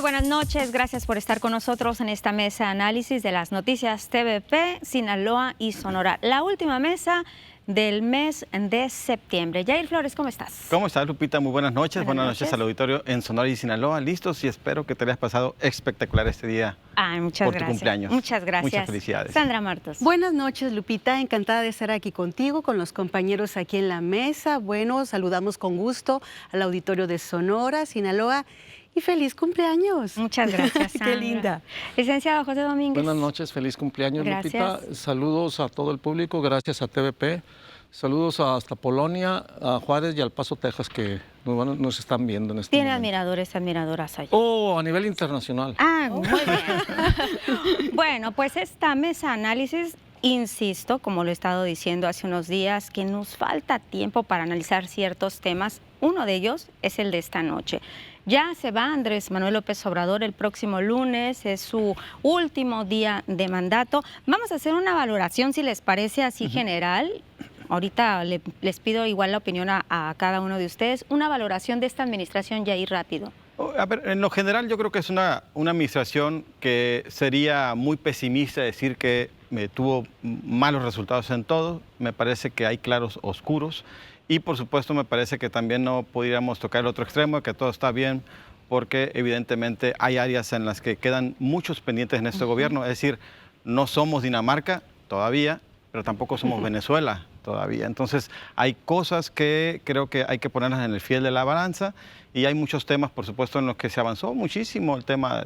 buenas noches. Gracias por estar con nosotros en esta mesa de análisis de las noticias TVP, Sinaloa y Sonora. La última mesa del mes de septiembre. Jair Flores, ¿cómo estás? ¿Cómo estás, Lupita? Muy buenas noches. Buenas noches al auditorio en Sonora y Sinaloa. Listos y espero que te hayas pasado espectacular este día. Muchas gracias. Tu cumpleaños. Muchas gracias. Muchas felicidades. Sandra Martos. Buenas noches, Lupita. Encantada de estar aquí contigo, con los compañeros aquí en la mesa. Bueno, saludamos con gusto al auditorio de Sonora, Sinaloa. Y feliz cumpleaños. Muchas gracias, Sandra. Qué linda. Licenciado José Domínguez. Buenas noches, feliz cumpleaños, gracias. Lupita. Saludos a todo el público, gracias a TVP. Saludos hasta Polonia, a Juárez y al Paso, Texas, que nos están viendo en este ¿Tiene momento. admiradores, admiradoras allá? Oh, a nivel internacional. Muy bien. Bueno, pues esta mesa de análisis, insisto, como lo he estado diciendo hace unos días, que nos falta tiempo para analizar ciertos temas. Uno de ellos es el de esta noche. Ya se va Andrés Manuel López Obrador el próximo lunes, es su último día de mandato. Vamos a hacer una valoración, si les parece así general. Ahorita les pido igual la opinión a cada uno de ustedes. Una valoración de esta administración ya ahí rápido. A ver, en lo general yo creo que es una administración que sería muy pesimista decir que tuvo malos resultados en todo. Me parece que hay claros oscuros. Y por supuesto me parece que también no podríamos tocar el otro extremo, que todo está bien, porque evidentemente hay áreas en las que quedan muchos pendientes en este gobierno. Es decir, no somos Dinamarca todavía, pero tampoco somos Venezuela todavía. Entonces hay cosas que creo que hay que ponerlas en el fiel de la balanza y hay muchos temas, por supuesto, en los que se avanzó muchísimo. El tema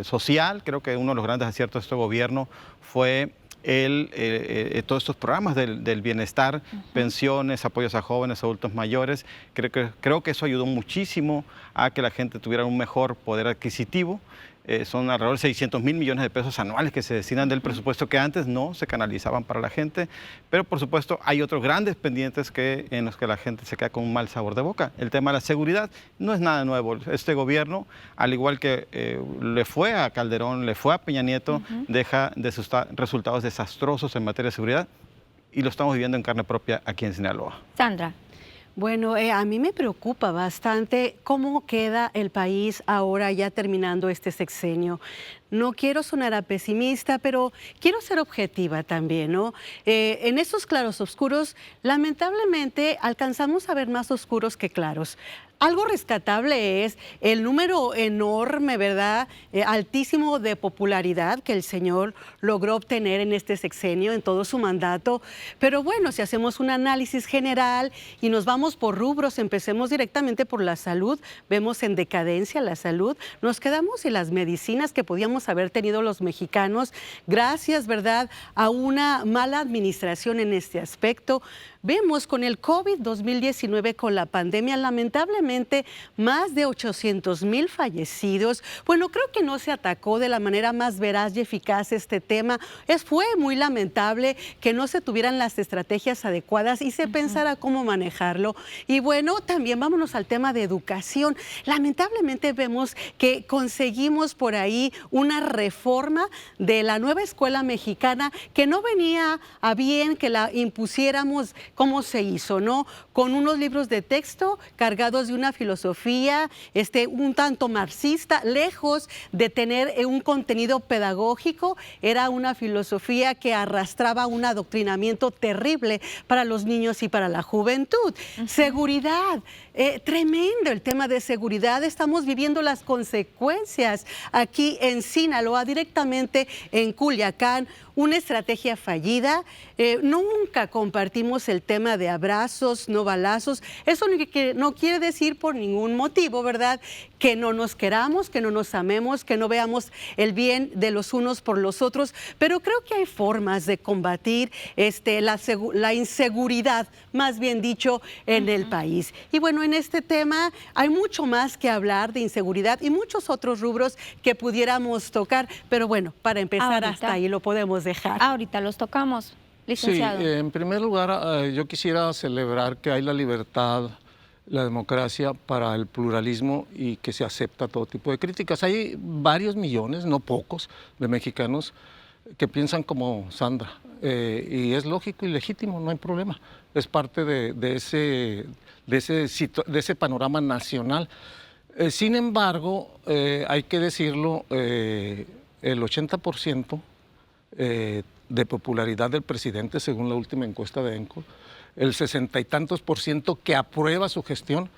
social, creo que uno de los grandes aciertos de este gobierno fue todos estos programas del bienestar, pensiones, apoyos a jóvenes, adultos mayores. Creo que eso ayudó muchísimo a que la gente tuviera un mejor poder adquisitivo. Son alrededor de 600,000 millones de pesos anuales que se destinan del presupuesto que antes no se canalizaban para la gente. Pero, por supuesto, hay otros grandes pendientes en los que la gente se queda con un mal sabor de boca. El tema de la seguridad no es nada nuevo. Este gobierno, al igual que le fue a Calderón, le fue a Peña Nieto, deja resultados desastrosos en materia de seguridad y lo estamos viviendo en carne propia aquí en Sinaloa. Sandra. Bueno, a mí me preocupa bastante cómo queda el país ahora ya terminando este sexenio. No quiero sonar a pesimista, pero quiero ser objetiva también, ¿no? En esos claros oscuros, lamentablemente, alcanzamos a ver más oscuros que claros. Algo rescatable es el número enorme, ¿verdad? Altísimo de popularidad que el señor logró obtener en este sexenio, en todo su mandato. Pero bueno, si hacemos un análisis general y nos vamos por rubros, empecemos directamente por la salud, vemos en decadencia la salud, nos quedamos sin las medicinas que podíamos haber tenido los mexicanos, gracias, ¿verdad?, a una mala administración en este aspecto. Vemos con el COVID-2019, con la pandemia, lamentablemente, más de 800,000 fallecidos. Bueno, creo que no se atacó de la manera más veraz y eficaz este tema. Fue muy lamentable que no se tuvieran las estrategias adecuadas y se pensara cómo manejarlo. Y bueno, también vámonos al tema de educación. Lamentablemente vemos que conseguimos por ahí una reforma de la nueva escuela mexicana que no venía a bien que la impusiéramos. ¿Cómo se hizo, no? Con unos libros de texto cargados de una filosofía un tanto marxista, lejos de tener un contenido pedagógico, era una filosofía que arrastraba un adoctrinamiento terrible para los niños y para la juventud. Seguridad, tremendo el tema de seguridad. Estamos viviendo las consecuencias aquí en Sinaloa, directamente en Culiacán. Una estrategia fallida. Nunca compartimos el tema de abrazos, no balazos. Eso no quiere decir por ningún motivo, ¿verdad?, que no nos queramos, que no nos amemos, que no veamos el bien de los unos por los otros. Pero creo que hay formas de combatir la inseguridad, más bien dicho, en el país. Y bueno, en este tema hay mucho más que hablar de inseguridad y muchos otros rubros que pudiéramos tocar. Pero bueno, para empezar hasta ahí lo podemos dejar. Ahorita los tocamos, licenciado. Sí, en primer lugar, yo quisiera celebrar que hay la libertad, la democracia para el pluralismo y que se acepta todo tipo de críticas. Hay varios millones, no pocos, de mexicanos que piensan como Sandra. Y es lógico y legítimo, no hay problema. Es parte de ese panorama nacional. Sin embargo, hay que decirlo, el 80% de popularidad del presidente, según la última encuesta de ENCO, el 60 y tantos % que aprueba su gestión,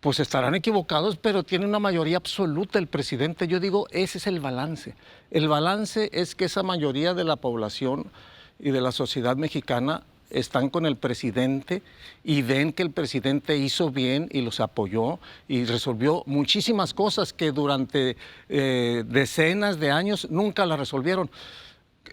pues estarán equivocados, pero tiene una mayoría absoluta el presidente. Yo digo, ese es el balance. El balance es que esa mayoría de la población y de la sociedad mexicana están con el presidente y ven que el presidente hizo bien y los apoyó y resolvió muchísimas cosas que durante decenas de años nunca las resolvieron.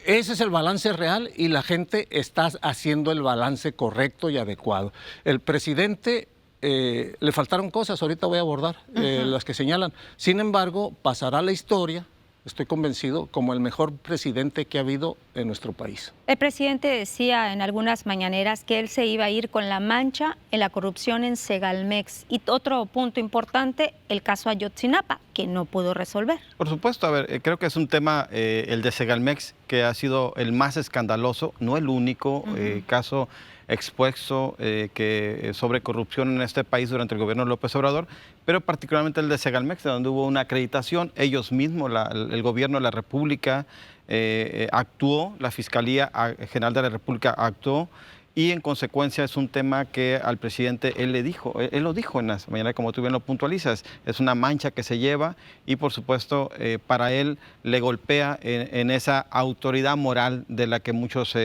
Ese es el balance real y la gente está haciendo el balance correcto y adecuado. El presidente le faltaron cosas, ahorita voy a abordar las que señalan. Sin embargo, pasará a la historia, estoy convencido, como el mejor presidente que ha habido en nuestro país. El presidente decía en algunas mañaneras que él se iba a ir con la mancha en la corrupción en Segalmex. Y otro punto importante, el caso Ayotzinapa, que no pudo resolver. Por supuesto, a ver, creo que es un tema, el de Segalmex, que ha sido el más escandaloso, no el único caso expuesto sobre corrupción en este país durante el gobierno de López Obrador, pero particularmente el de Segalmex, donde hubo una acreditación, ellos mismos, el gobierno de la República actuó, la Fiscalía General de la República actuó, y en consecuencia es un tema que al presidente él lo dijo en las mañanas, como tú bien lo puntualizas, es una mancha que se lleva y por supuesto para él le golpea en esa autoridad moral de la que muchos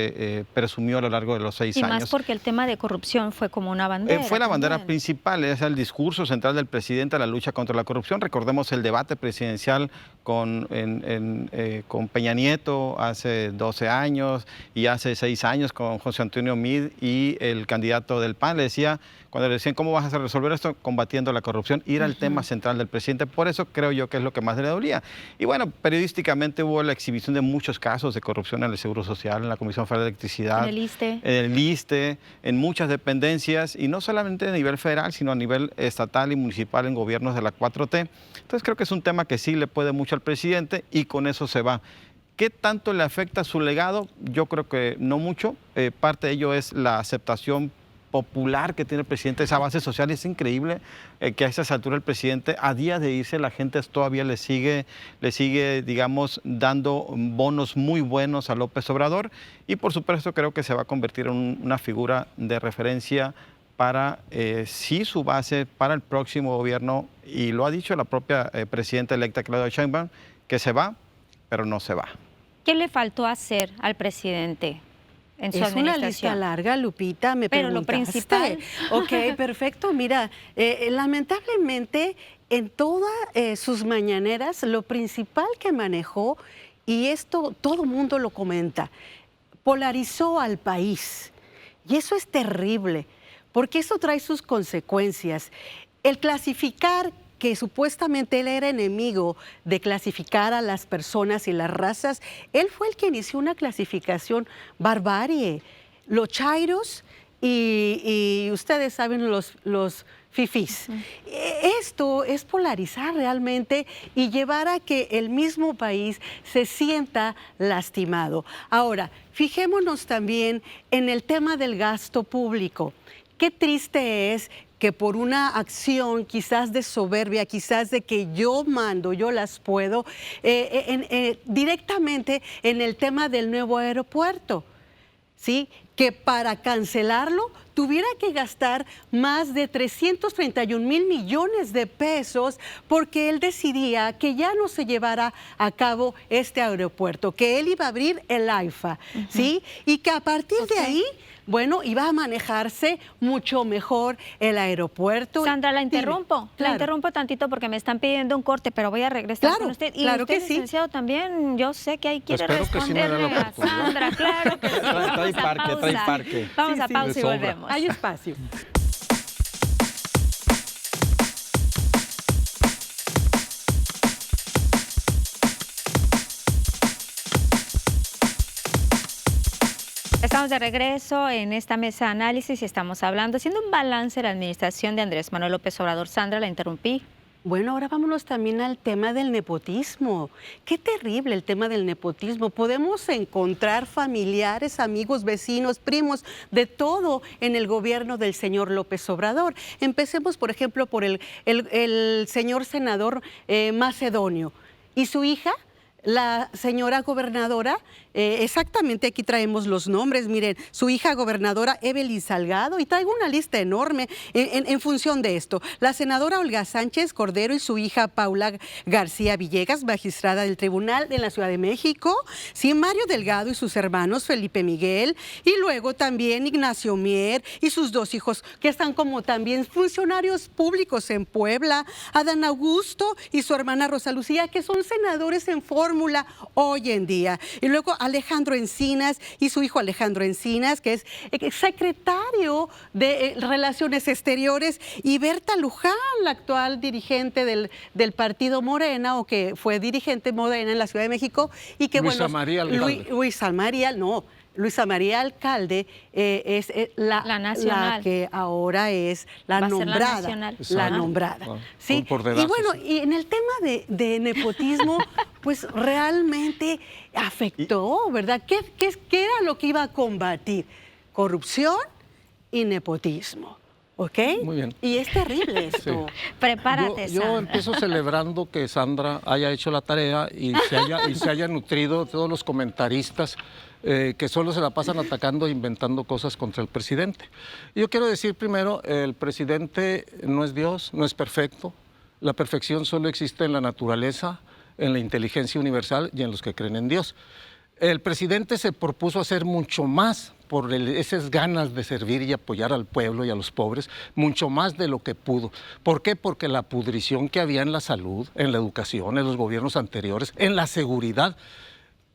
presumió a lo largo de los 6 años. Y más porque el tema de corrupción fue como una bandera. Fue la bandera también principal, es el discurso central del presidente a la lucha contra la corrupción. Recordemos el debate presidencial con Peña Nieto hace 12 años y hace 6 años con José Antonio Meade y el candidato del PAN. Le decía, cuando le decían, ¿cómo vas a resolver esto? Combatiendo la corrupción. Y era el tema central del presidente. Por eso creo yo que es lo que más le dolía. Y bueno, periodísticamente hubo la exhibición de muchos casos de corrupción en el Seguro Social, en la Comisión Federal de Electricidad, en el ISSSTE. En el ISSSTE, en muchas dependencias, y no solamente a nivel federal, sino a nivel estatal y municipal en gobiernos de la 4T. Entonces creo que es un tema que sí le puede mucho al presidente y con eso se va. ¿Qué tanto le afecta su legado? Yo creo que no mucho. Parte de ello es la aceptación popular que tiene el presidente, esa base social. Es increíble que a esas alturas el presidente, a día de irse, la gente todavía le sigue, digamos, dando bonos muy buenos a López Obrador. Y por supuesto creo que se va a convertir en una figura de referencia para, sí, su base para el próximo gobierno. Y lo ha dicho la propia presidenta electa, Claudia Sheinbaum, que se va, pero no se va. ¿Qué le faltó hacer al presidente en su administración? Es una lista larga, Lupita, me pero preguntaste. Lo principal. Ok, perfecto. Mira, lamentablemente en todas sus mañaneras lo principal que manejó, y esto todo el mundo lo comenta, polarizó al país. Y eso es terrible, porque eso trae sus consecuencias. El clasificar, que supuestamente él era enemigo de clasificar a las personas y las razas, él fue el que inició una clasificación barbarie. Los chairos y ustedes saben, los fifís. Esto es polarizar realmente y llevar a que el mismo país se sienta lastimado. Ahora, fijémonos también en el tema del gasto público. Qué triste es que por una acción quizás de soberbia, quizás de que yo mando, yo las puedo, directamente en el tema del nuevo aeropuerto, ¿sí? Que para cancelarlo tuviera que gastar más de 331,000 millones de pesos porque él decidía que ya no se llevara a cabo este aeropuerto, que él iba a abrir el AIFA, ¿sí? Y que a partir de ahí, bueno, iba a manejarse mucho mejor el aeropuerto. Sandra, la interrumpo. Claro. La interrumpo tantito porque me están pidiendo un corte, pero voy a regresar con usted. Y claro usted, que sí. licenciado, también, yo sé que ahí quiere Espero que sí me dé la responderle a oportunidad. Sandra, claro que sí. Trae parque, trae parque. Vamos a Sí, pausa de y sobra. volvemos. Hay espacio. Estamos de regreso en esta mesa de análisis y estamos haciendo un balance de la administración de Andrés Manuel López Obrador. Sandra, la interrumpí. Bueno, ahora vámonos también al tema del nepotismo. Qué terrible el tema del nepotismo. Podemos encontrar familiares, amigos, vecinos, primos, de todo en el gobierno del señor López Obrador. Empecemos, por ejemplo, por el señor senador Macedonio y su hija, la señora gobernadora, exactamente aquí traemos los nombres, miren, su hija gobernadora Evelyn Salgado, y traigo una lista enorme en función de esto. La senadora Olga Sánchez Cordero y su hija Paula García Villegas, magistrada del Tribunal de la Ciudad de México, sí, Mario Delgado y sus hermanos Felipe Miguel, y luego también Ignacio Mier y sus 2 hijos, que están como también funcionarios públicos en Puebla, Adán Augusto y su hermana Rosa Lucía, que son senadores en fórmula hoy en día. Y luego Alejandro Encinas y su hijo Alejandro Encinas, que es secretario de Relaciones Exteriores, y Berta Luján, la actual dirigente del partido Morena, o que fue dirigente Morena en la Ciudad de México, y que Luisa María Alcalde. Luisa María Alcalde es la que ahora es la nombrada. La nombrada. Sí. Por Y dedazos. bueno, y en el tema de nepotismo, pues realmente afectó, ¿verdad? ¿Qué era lo que iba a combatir? Corrupción y nepotismo. ¿Ok? Muy bien. Y es terrible esto. Sí. Prepárate, Yo Sandra. empiezo celebrando que Sandra haya hecho la tarea y se haya nutrido de todos los comentaristas que solo se la pasan atacando e inventando cosas contra el presidente. Yo quiero decir primero, el presidente no es Dios, no es perfecto. La perfección solo existe en la naturaleza, en la inteligencia universal y en los que creen en Dios. El presidente se propuso hacer mucho más por esas ganas de servir y apoyar al pueblo y a los pobres, mucho más de lo que pudo. ¿Por qué? Porque la pudrición que había en la salud, en la educación, en los gobiernos anteriores, en la seguridad,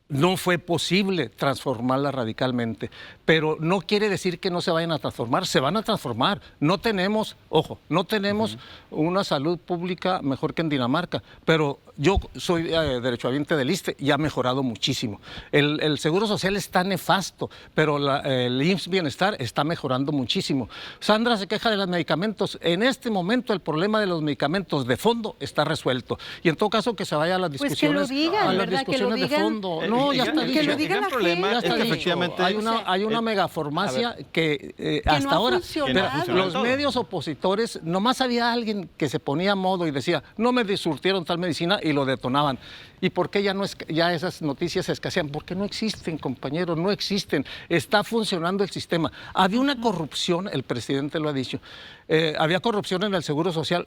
no fue posible transformarla radicalmente, pero no quiere decir que no se vayan a transformar, se van a transformar. No tenemos, ojo, no tenemos una salud pública mejor que en Dinamarca, pero yo soy derechohabiente del ISSSTE y ha mejorado muchísimo. El Seguro Social está nefasto, pero el IMSS Bienestar está mejorando muchísimo. Sandra se queja de los medicamentos. En este momento el problema de los medicamentos de fondo está resuelto. Y en todo caso que se vaya a las Pues que lo discusiones, digan, a las ¿verdad? Que lo discusiones de digan. fondo. No, ya está que dicho. lo diga la problema gente. Ya es está que dicho. efectivamente Hay una megafarmacia que no hasta ha ahora funcionado. los todo. medios opositores, nomás había alguien que se ponía a modo y decía, no me surtieron tal medicina, y lo detonaban. ¿Y por qué ya esas noticias escasean? Porque no existen, compañeros, no existen. Está funcionando el sistema. Había una corrupción, el presidente lo ha dicho, había corrupción en el Seguro Social.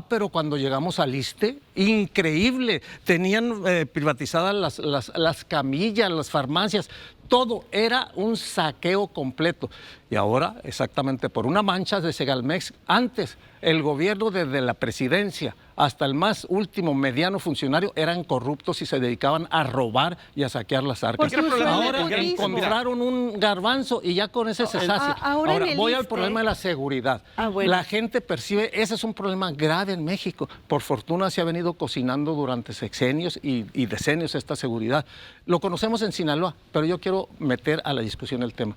Pero cuando llegamos al ISSSTE, increíble, tenían privatizadas las camillas, las farmacias, todo era un saqueo completo. Y ahora, exactamente por una mancha de Segalmex, antes el gobierno desde la presidencia hasta el más último mediano funcionario eran corruptos y se dedicaban a robar y a saquear las arcas. Porque usualmente Ahora el gran encontraron un garbanzo y ya con ese se sacia. Ahora en el voy al ISSSTE. problema de la seguridad. Bueno. La gente percibe, ese es un problema grave en México. Por fortuna se ha venido cocinando durante sexenios y decenios esta seguridad. Lo conocemos en Sinaloa, pero yo quiero meter a la discusión el tema.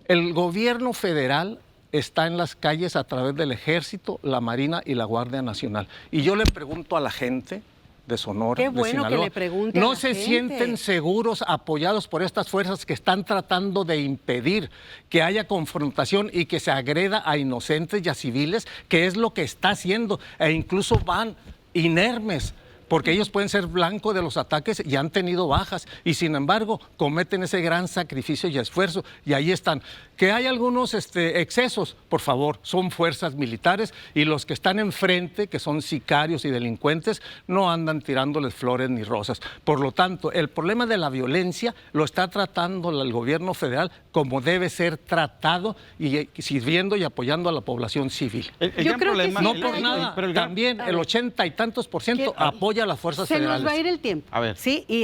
El gobierno federal está en las calles a través del Ejército, la Marina y la Guardia Nacional. Y yo le pregunto a la gente de Sonora, Qué bueno de que Sinaloa, le pregunte a ¿no la se gente? sienten seguros, apoyados por estas fuerzas que están tratando de impedir que haya confrontación y que se agreda a inocentes y a civiles, que es lo que está haciendo? E incluso van inermes, porque ellos pueden ser blanco de los ataques y han tenido bajas, y sin embargo cometen ese gran sacrificio y esfuerzo, y ahí están. Que hay algunos excesos, por favor, son fuerzas militares, y los que están enfrente, que son sicarios y delincuentes, no andan tirándoles flores ni rosas. Por lo tanto, el problema de la violencia lo está tratando el gobierno federal como debe ser tratado, y sirviendo y apoyando a la población civil. El Yo gran creo que problema, sí, No por nada, pero el gran- también el 80 y tantos % apoya apoya a las fuerzas Se federales. nos va a ir el tiempo. A ver. Sí, y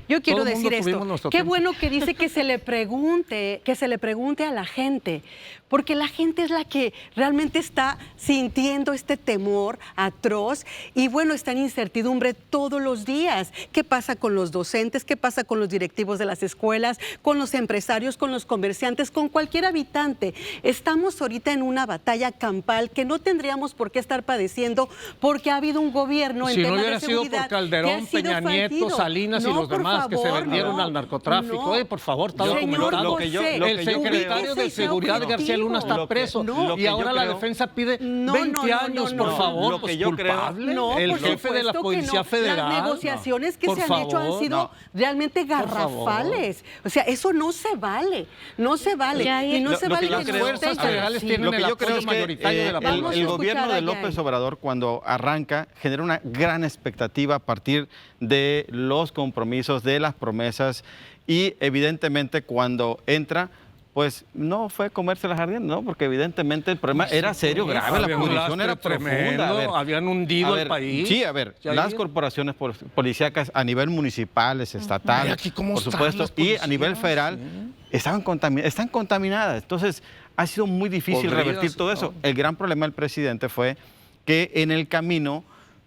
yo quiero Todo el mundo decir tuvimos esto. nuestro Qué tiempo. bueno que dice que se le pregunte a la gente, porque la gente es la que realmente está sintiendo este temor atroz y bueno, está en incertidumbre todos los días. ¿Qué pasa con los docentes? ¿Qué pasa con los directivos de las escuelas? Con los empresarios, con los comerciantes, con cualquier habitante. Estamos ahorita en una batalla campal que no tendríamos por qué estar padeciendo porque ha habido un gobierno en Si no temas hubiera de sido seguridad por Calderón, que ha sido Peña Nieto, fallido. Salinas y No, los por demás que se favor, vendieron no, al narcotráfico. no. Oye, por favor, está Señor documentado. lo que yo- José, lo El que yo secretario ubíquese de y sea Seguridad, García Luna, está objetivo. preso. lo Y que ahora yo la creo- defensa pide No, 20 no, años, no, por no. favor, Lo que pues yo creo- culpable. No, El por jefe de supuesto la que Policía no. Federal. Las negociaciones que Por se han hecho han favor, sido no. realmente favor. garrafales. O sea, eso no se vale. No se vale. Ya, Y no lo- se lo vale que yo que creo- no fuerzas tengan federales así. tienen Lo que el yo creo apoyo es que mayoritario de la Vamos a el escuchar gobierno a de López Yair. Obrador, cuando arranca, genera una gran expectativa a partir de los compromisos, de las promesas, y evidentemente cuando entra, pues no fue comerse las ardientes, ¿no? Porque evidentemente el problema era serio, grave, la Había un pudrición era lastre profunda. tremendo, A ver, habían hundido a el ver, país. Sí, a ver, Ya las ahí- corporaciones policíacas a nivel municipales, estatales, Ay, aquí cómo por están supuesto, las y a nivel policías, federal, están contaminadas. Entonces, ha sido muy difícil Podridas, revertir todo eso. ¿no? El gran problema del presidente fue que en el camino,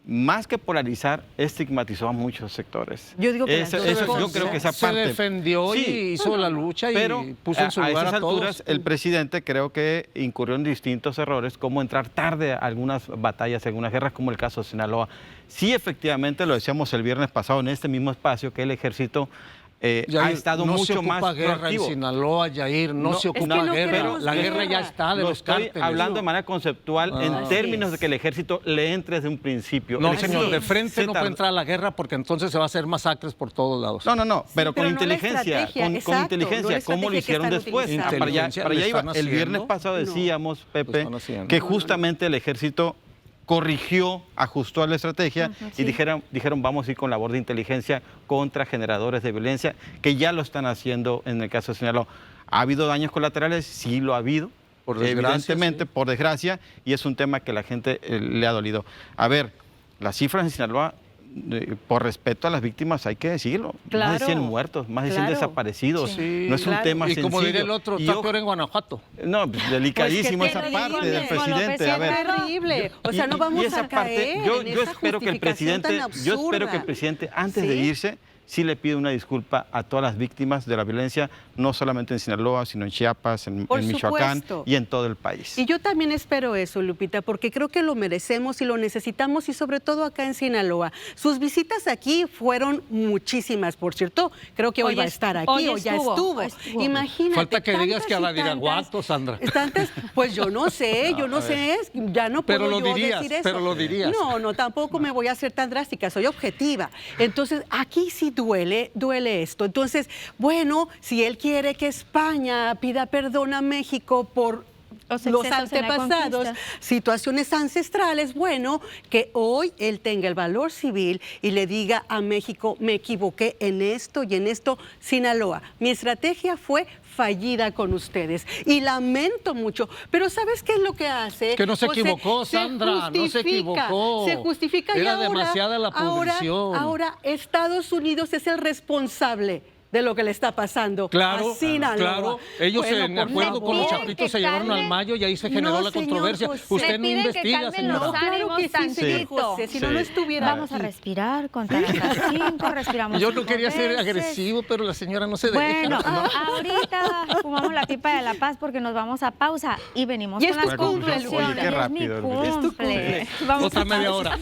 más que polarizar, estigmatizó a muchos sectores. Yo digo que las dos Yo cosas. creo que esa Se parte... defendió y hizo la lucha pero y puso en su a lugar esas a todos. alturas el presidente creo que incurrió en distintos errores, como entrar tarde a algunas batallas, algunas guerras, como el caso de Sinaloa. Sí, efectivamente, lo decíamos el viernes pasado en este mismo espacio, que el ejército Yair, ha estado no se mucho ocupa más guerra proactivo. en Sinaloa, Yair, no No, se es que ocupa no guerra. queremos La guerra ya guerra. está de Lo los estoy cárteles. hablando de manera conceptual en Así términos es. de que el ejército le entre desde un principio. No, El señor, ejército de frente se no puede tardó. entrar a la guerra porque entonces se va a hacer masacres por todos lados. No, pero con pero no la inteligencia, estrategia, con exacto, inteligencia, no la ¿cómo lo estrategia que hicieron están después? utilizando. Para allá ¿Lo iba. están El viernes haciendo? pasado No. decíamos, Pepe, están haciendo. que justamente el ejército corrigió, ajustó la estrategia y dijeron, vamos a ir con labor de inteligencia contra generadores de violencia, que ya lo están haciendo en el caso de Sinaloa. ¿Ha habido daños colaterales? Sí lo ha habido, Por desgracia, evidentemente, sí. por desgracia, y es un tema que la gente le ha dolido. A ver, las cifras en Sinaloa, por respeto a las víctimas, hay que decirlo. Más de Claro, 100 muertos, más de 100 claro. desaparecidos. Sí, no es un claro. tema Y sencillo. como diría el otro, Y está ojo, peor en Guanajuato. no, pues, delicadísimo Pues, ¿qué esa te parte digo? del Con lo presidente. A ver, terrible. O sea, no y vamos esa a caer yo en esa espero que el justificación presidente, tan yo espero que el absurda. presidente antes ¿Sí? de irse sí le pide una disculpa a todas las víctimas de la violencia, no solamente en Sinaloa, sino en Chiapas, en Por Michoacán supuesto. y en todo el país. Y yo también espero eso, Lupita, porque creo que lo merecemos y lo necesitamos, y sobre todo acá en Sinaloa. Sus visitas aquí fueron muchísimas, por cierto. Creo que hoy Hoy va a es- estar aquí, hoy o ya estuvo. estuvo. Imagínate. Falta que digas tantas que a y Badiraguato, Sandra. tantas, pues yo no sé, ya no puedo Pero lo yo dirías, decir eso. pero lo dirías. No, tampoco me voy a hacer tan drástica, soy objetiva. Entonces, aquí sí duele esto. Entonces, bueno, si él quiere que España pida perdón a México por Los los excesos en la antepasados, conquista. situaciones ancestrales, bueno, que hoy él tenga el valor civil y le diga a México, me equivoqué en esto y en esto, Sinaloa. Mi estrategia fue fallida con ustedes y lamento mucho, pero ¿sabes qué es lo que hace? Que no se José? equivocó, Sandra, no se equivocó. Se justifica y Era ahora, demasiada la pudrición. ahora Estados Unidos es el responsable de lo que le está pasando Claro, a Sinaloa. claro. Ellos Bueno, en por acuerdo con los favor. chapitos se llevaron al Mayo y ahí se generó No, la señor controversia. José. Usted Le no piden que investiga, calmen señora. los Claro ánimos que sí, señor tantito. José, si no, Sí. no estuviera Vamos a aquí. respirar, contar hasta 5, respiramos Yo no 5 quería ser veces. agresivo, pero la señora no se Bueno, deja. ahorita fumamos la pipa de la paz porque nos vamos a pausa y venimos Y con es las tu cumple, conclusiones. Oye, qué rápido, Es mi Lupita. Es tu cumple. cumple. Vamos Otra a media pausa. hora.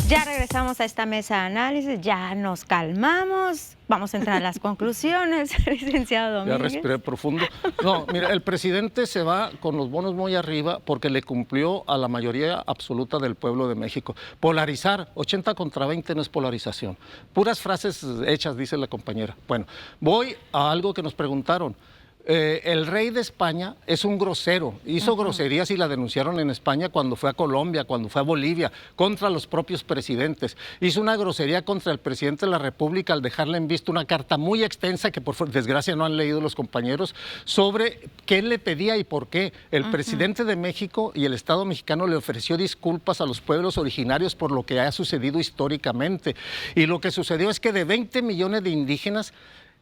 Ya regresamos a esta mesa de análisis, ya nos calmamos, vamos a entrar a las conclusiones, licenciado Ya Domínguez. respiré profundo. No, mira, el presidente se va con los bonos muy arriba porque le cumplió a la mayoría absoluta del pueblo de México. Polarizar, 80 contra 20 no es polarización. Puras frases hechas, dice la compañera. Bueno, voy a algo que nos preguntaron. El rey de España es un grosero, hizo groserías y la denunciaron en España cuando fue a Colombia, cuando fue a Bolivia, contra los propios presidentes. Hizo una grosería contra el presidente de la República al dejarle en visto una carta muy extensa que por desgracia no han leído los compañeros, sobre qué le pedía y por qué. El presidente de México y el Estado mexicano le ofreció disculpas a los pueblos originarios por lo que ha sucedido históricamente. Y lo que sucedió es que de 20 millones de indígenas,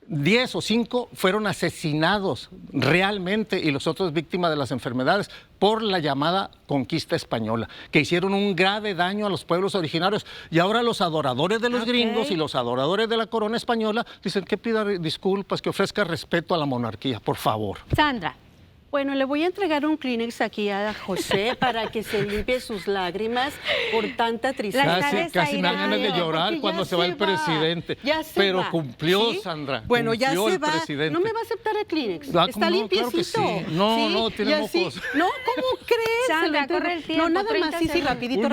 10 o 5 fueron asesinados realmente y los otros víctimas de las enfermedades por la llamada conquista española, que hicieron un grave daño a los pueblos originarios. Y ahora los adoradores de los gringos y los adoradores de la corona española dicen que pida disculpas, que ofrezca respeto a la monarquía, por favor. Sandra. Bueno, le voy a entregar un Kleenex aquí a José para que se limpie sus lágrimas por tanta tristeza. Casi me dan ganas de llorar cuando se va el presidente. Pero cumplió, ¿sí? Sandra. Bueno, ya cumplió se va. Presidente. No me va a aceptar el Kleenex. Ah, está limpiecito. Claro que sí. No, ¿sí? no, tiene mocos. No, ¿cómo crees? Sandra, corre el tiempo. No, nada más, sí, rapidito,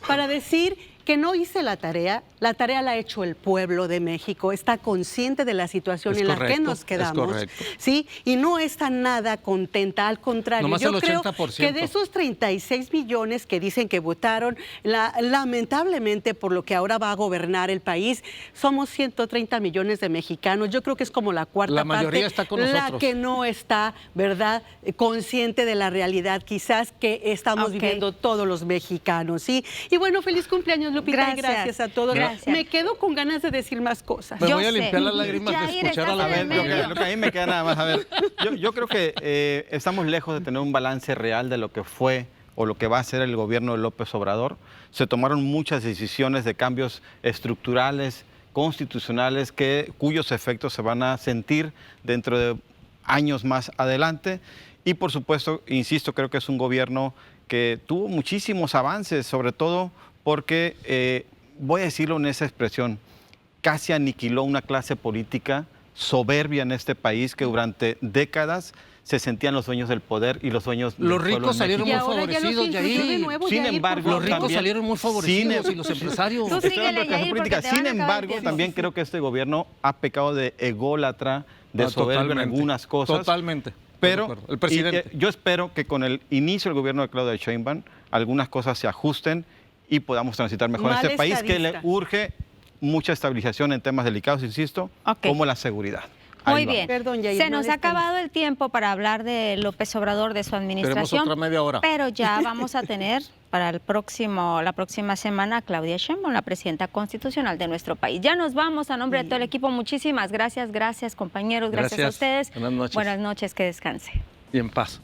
para decir que no hice la tarea la ha hecho el pueblo de México, está consciente de la situación en la que nos quedamos, ¿sí? Y no está nada contenta, al contrario, nomás yo el 80%. creo que de esos 36 millones que dicen que votaron, lamentablemente por lo que ahora va a gobernar el país, somos 130 millones de mexicanos, yo creo que es como la cuarta la mayoría parte, está con nosotros. La que no está, ¿verdad?, consciente de la realidad quizás que estamos viviendo todos los mexicanos, ¿sí? Y bueno, feliz cumpleaños, Lupita, gracias a todos. Gracias. Me quedo con ganas de decir más cosas. Me voy a limpiar las lágrimas de escuchar a la vez. Lo que a mí me queda nada más, a ver, yo creo que estamos lejos de tener un balance real de lo que fue o lo que va a ser el gobierno de López Obrador. Se tomaron muchas decisiones de cambios estructurales, constitucionales, cuyos efectos se van a sentir dentro de años más adelante. Y por supuesto, insisto, creo que es un gobierno que tuvo muchísimos avances, sobre todo porque, voy a decirlo en esa expresión, casi aniquiló una clase política soberbia en este país que durante décadas se sentían los dueños del poder y los dueños del pueblo. Los ricos salieron muy favorecidos, Yair. Sin embargo, los ricos salieron muy favorecidos y los empresarios. Sin embargo, también creo que este gobierno ha pecado de ególatra, de soberbia en algunas cosas. Totalmente. Pero el presidente. yo espero que con el inicio del gobierno de Claudia Sheinbaum algunas cosas se ajusten y podamos transitar mejor en este país que le urge mucha estabilización en temas delicados, insisto, como la seguridad. Muy bien. Perdón, Yair, se nos ha acabado el tiempo para hablar de López Obrador, de su administración. Tenemos otra media hora. Pero ya vamos a tener para la próxima semana a Claudia Sheinbaum, la presidenta constitucional de nuestro país. Ya nos vamos a nombre de todo el equipo. Muchísimas gracias, compañeros. Gracias a ustedes. Buenas noches. Buenas noches, que descanse. Y en paz.